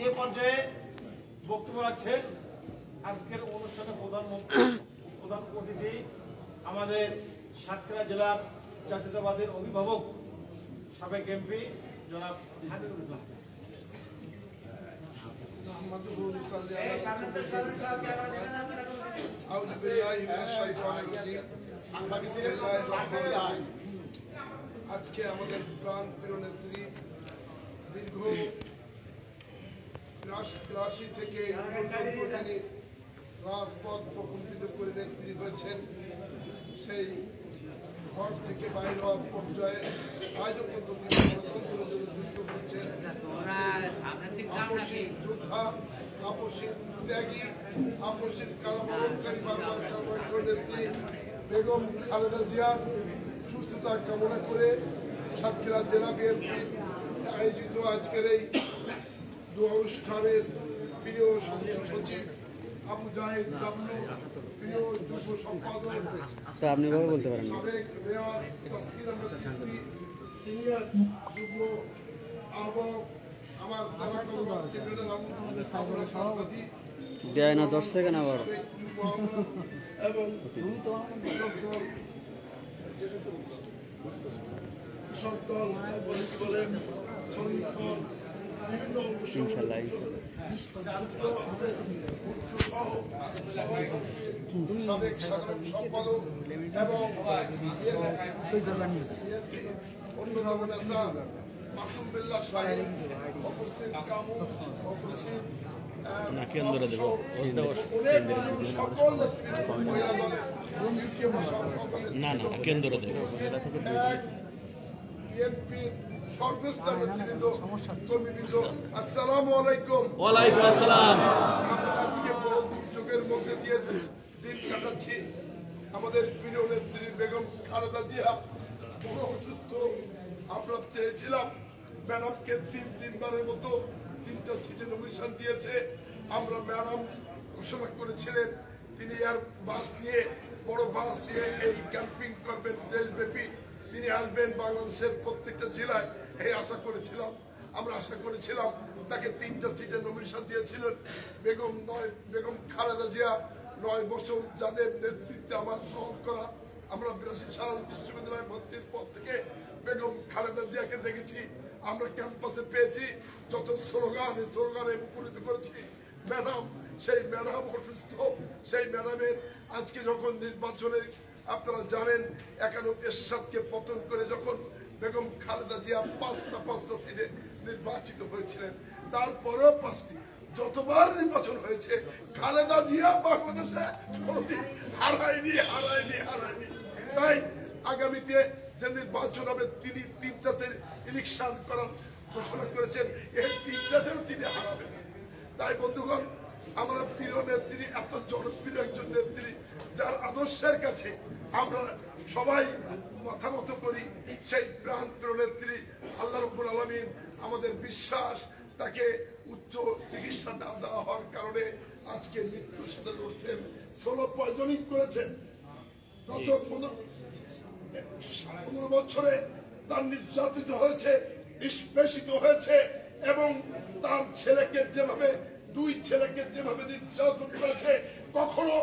এ পর্যায়ে বক্তব্য রাখছেন আজকের অনুষ্ঠানে প্রধান অতিথি আমাদের সাতক্ষীরা জেলার জাতীয়তাবাদের অভিভাবক সাবেক এমপি জনাব হামিদুল্লাহ। আজকে আমাদের প্রাণ প্রিয় নেত্রী দীর্ঘ 83 থেকে তিনি রাজপথ প্রকম্পিত করে নেত্রী হয়েছেন। সেই ঘর থেকে বাইরে হওয়ার পর্যায়ে আজও পর্যন্ত তিনি গণতন্ত্রের জন্য যুদ্ধ করছেন। আপসীন যোদ্ধা, আপসীন ত্যাগী, আপসীন কারাবরণকারী বারবার কারাবরণ নেত্রী বেগম খালেদা জিয়ার সুস্থতা কামনা করে সাতক্ষীরা জেলা বিএনপি আয়োজিত আজকের এই অনুষ্ঠানের প্রিয় সদস্য সচিব আবু জাহেদ ডাবলু, প্রিয় যুব সম্পাদক আপনি বলতে পারেন সাবেক মেয়র তাসকিন আহমেদ চিশতি, সিনিয়র যুগ্ম আহ্বায়ক আমার দেয় না 10 সেকেন্ড আবার এবং ইনশাআল্লাহ সাবেক সাধারণ সম্পাদক এবং অন্যতম নেতা মাসুম বিল্লাহ সাহেব উপস্থিত, কামু উপস্থিত, আসসালামু আলাইকুম। ওয়ালাইকুম আসসালাম। আমরা আজকে বড় দুর্যোগের মধ্যে দিয়ে দিন কাটাচ্ছি। আমাদের প্রিয় নেত্রী বেগম খালেদা জিয়া বড় অসুস্থ। আমরা চেয়েছিলাম ম্যাডামকে তিনবারের মতো 3টা সিটে নমিনেশন দিয়েছে। আমরা ম্যাডাম ঘোষণা করেছিলেন তিনি আর বাস নিয়ে, বড় বাস নিয়ে এই ক্যাম্পিং করবেন দেশব্যাপী। তিনি আসবেন বাংলাদেশের প্রত্যেকটা জেলায়, এই আশা করেছিলাম। আমরা আশা করেছিলাম তাকে 3টা সিটে নমিনেশন দিয়েছিলেন বেগম খালেদা জিয়া। 9 বছর যাদের নেতৃত্বে আমার গ্রহণ করা, আমরা 82 সাল বিশ্ববিদ্যালয়ে ভর্তির পর থেকে বেগম খালেদা জিয়াকে দেখেছি। আমরা ক্যাম্পাসে পেয়েছি, যত স্লোগানে মুখরিত করেছি। ম্যাডাম, সেই ম্যাডাম অসুস্থ। সেই ম্যাডামের আজকে যখন নির্বাচনে আপনারা জানেন 51 এরশাদকে পতন করে যখন বেগম খালেদা জিয়া 5টা সিটে নির্বাচিত হয়েছিলেন, তারপরেও 5টি যতবার নির্বাচন হয়েছে খালেদা জিয়া বাংলাদেশে কোনোদিন হারায়নি। তাই আগামীতে যে নির্বাচন হবে তিনি 3টাতে ইলেকশন করার ঘোষণা করেছেন, এই 3টাতেও তিনি হারাবেন। তাই বন্ধুগণ, আমরা প্রিয় নেত্রী, এত জনপ্রিয় একজন নেত্রী যার আদর্শের কাছে আমরা সবাই মাথা নত করি, সেই প্রাণ প্রিয় নেত্রী আল্লাহ রাব্বুল আলামিন আমাদের বিশ্বাস তাকে উচ্চ চিকিৎসা না দেওয়া হওয়ার কারণে আজকে মৃত্যুর সাথে লড়ছেন। 16 পয়জনিং করেছেন। গত 15 বছরে তার নির্যাতিত হয়েছে, নিষ্পেষিত হয়েছে এবং তার ছেলেকে যেভাবে, 2 ছেলেকে যেভাবে নির্যাতন করেছে, কখনো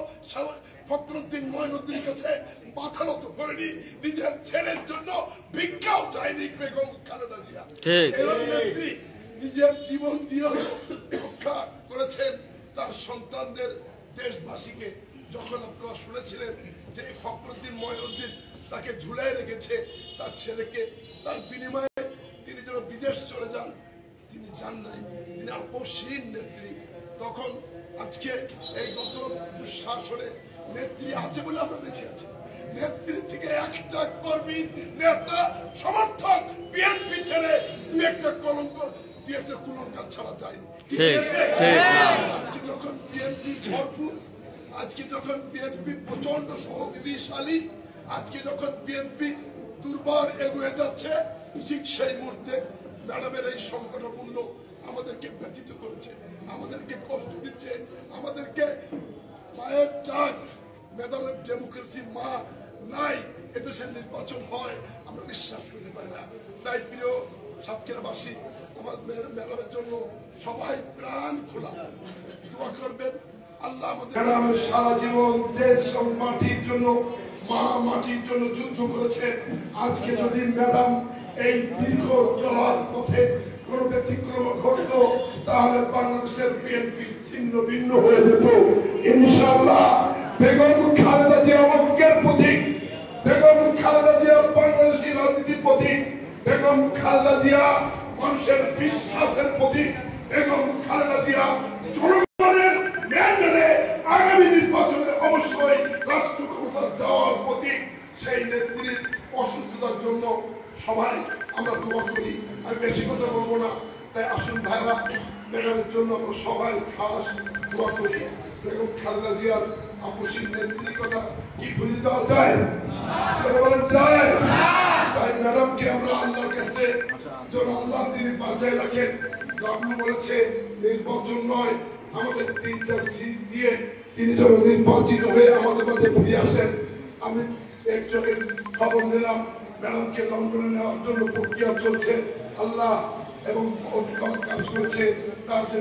ফখরুদ্দিন মঈনুদ্দিনের কাছে মাথা নত করেনি। নিজের ছেলের জন্য ভিক্ষাও চাইনি বেগম খালেদা জিয়া। নেত্রী নিজের জীবন দিয়ে রক্ষা করেছেন তার সন্তানদের, দেশবাসীকে। যখন আপনারা শুনেছিলেন যে ফখরুদ্দিন মঈনুদ্দিন তাকে ঝুলাই রেখেছে, তার ছেলেকে, তার বিনিময়ে তিনি যেন বিদেশ চলে যান, তিনি যান নাই। তিনি আপসহীন নেত্রী। তখন আজকে এই গত দুঃশাসনে নেত্রী আছে বলে আমরা বেঁচে আছি। নেত্রী থেকে একটা কর্মী, নেতা, সমর্থক বিএনপি ছেড়ে 2-1টা কলঙ্ক, 2-1টা কুলঙ্কার ছাড়া যায়নি। আজকে যখন বিএনপি ভরপুর, আজকে যখন বিএনপি প্রচন্ড শক্তিশালী, আজকে যখন বিএনপি দুর্বার এগিয়ে যাচ্ছে, ঠিক সেই মুহূর্তে ম্যাডামের এই সংকটপূর্ণ আমাদেরকে ব্যথিত করেছে, আমাদেরকে কষ্ট দিচ্ছে, আমাদেরকে মায়ের ডাক, মেধার ডেমোক্রেসি মা নাই, এদেশের নির্বাচন হয় আমরা বিশ্বাস করতে পারি না। তাই প্রিয় সাতক্ষীরাবাসী, আমাদের ম্যাডামের জন্য সবাই প্রাণ খোলা দোয়া করবেন। আল্লাহ আমাদের ম্যাডামের সারা জীবন দেশ ও মাটির জন্য মা মাটির জন্য যুদ্ধ করেছে। আজকে যদি ম্যাডাম এই দীর্ঘ চলার পথে কোন ব্যতিক্রম ঘটতো তাহলে বাংলাদেশের বিএনপি ছিন্ন ভিন্ন হয়ে যেত। ইনশাআল্লাহ বেগম খালেদা জিয়া ঐক্যের প্রতীক, বেগম খালেদা জিয়া বাংলাদেশী রাজনীতির প্রতীক, বেগম খালেদা জিয়া মানুষের বিশ্বাসের প্রতীক, বেগম খালেদা জিয়া জনগণের ম্যান্ডেটে আগামী নির্বাচনে অবশ্যই রাষ্ট্র ক্ষমতা যাওয়ার প্রতীক। সেই নেত্রীর অসুস্থতার জন্য সবাই আমরা দোয়া করি। আমি বেশি কথা বলবো না, তাই আসুন ভাইরা ম্যাডামের জন্য আমরা সবাই খাস দোয়া করি। বেগম খালেদা জিয়ার আপসী নেত্রীর কথা কি ভুলে দেওয়া যায়? বলেন যায়? তাই ম্যাডামকে আমরা আল্লাহর কাছে যেন আল্লাহ তিনি বাঁচায় রাখেন। রাবনা বলেছে নির্বাচন নয়, আমাদের 3টা সিট দিয়ে তিনি যেন নির্বাচিত হয়ে আমাদের মাঝে ফিরে আসেন। আমি একজনের খবর নিলাম ম্যাডামকে লন্ডনে নেওয়ার জন্য প্রক্রিয়া চলছে। আল্লাহ এবং কাজ করেছে তার যে